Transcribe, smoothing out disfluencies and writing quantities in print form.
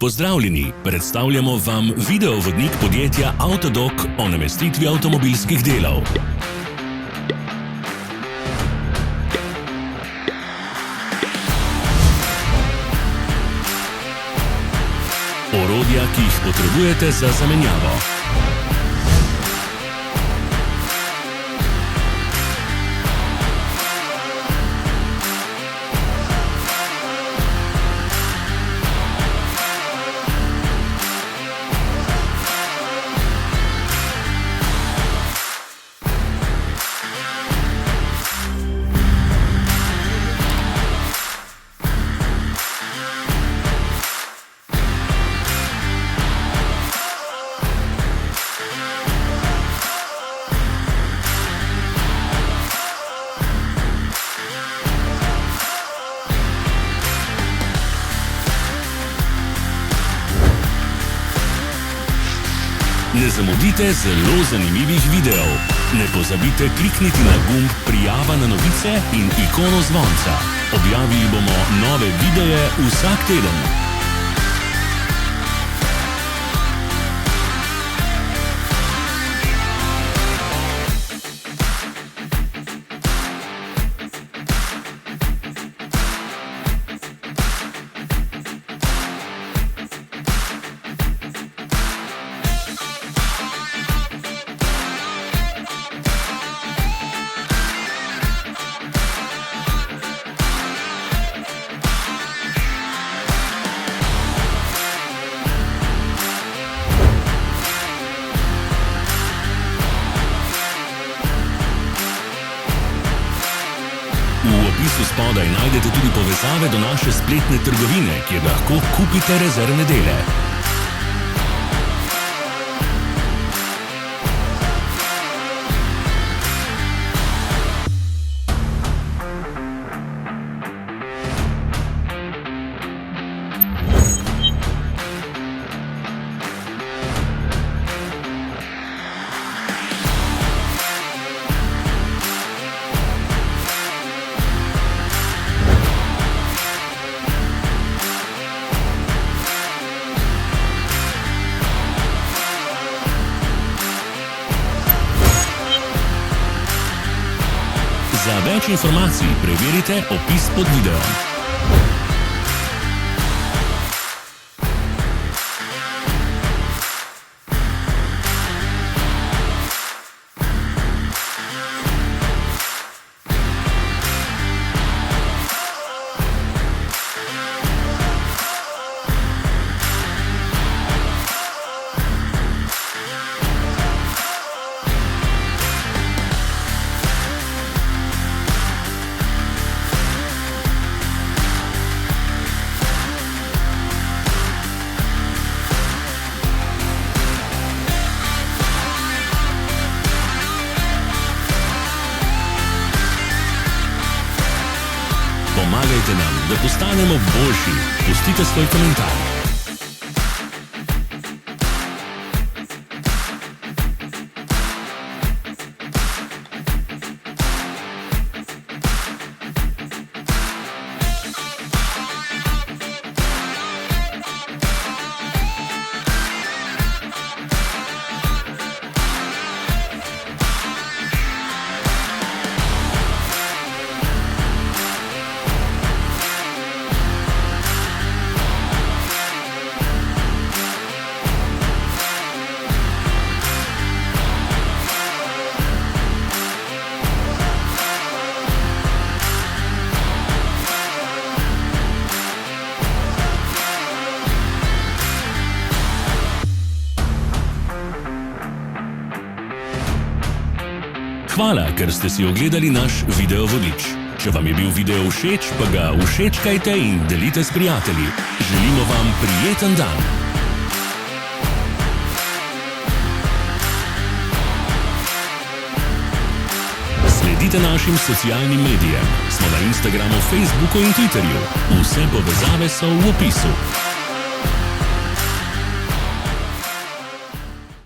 Pozdravljeni, predstavljamo vam videovodnik podjetja Avtodok o namestitvi avtomobilskih delov. Orodja, ki jih potrebujete za zamenjavo. Ne zamudite zelo zanimivih videov. Ne pozabite klikniti na gumb prijava na novice in ikono zvonca. Objavili bomo nove videe vsak teden. V opisu spodaj najdete tudi povezave do naše spletne trgovine, kjer lahko kupite rezervne dele. Za več informacij preverite opis pod videom. Pomagajte nam, da postanemo boljši. Pustite svoj komentar. Hvala, ker ste si ogledali naš videovodič. Če vam je bil video všeč, pa ga všečkajte in delite s prijatelji. Želimo vam prijeten dan. Sledite našim socialnim medijem. Smo na Instagramu, Facebooku in Twitterju. Vse povezave so v opisu.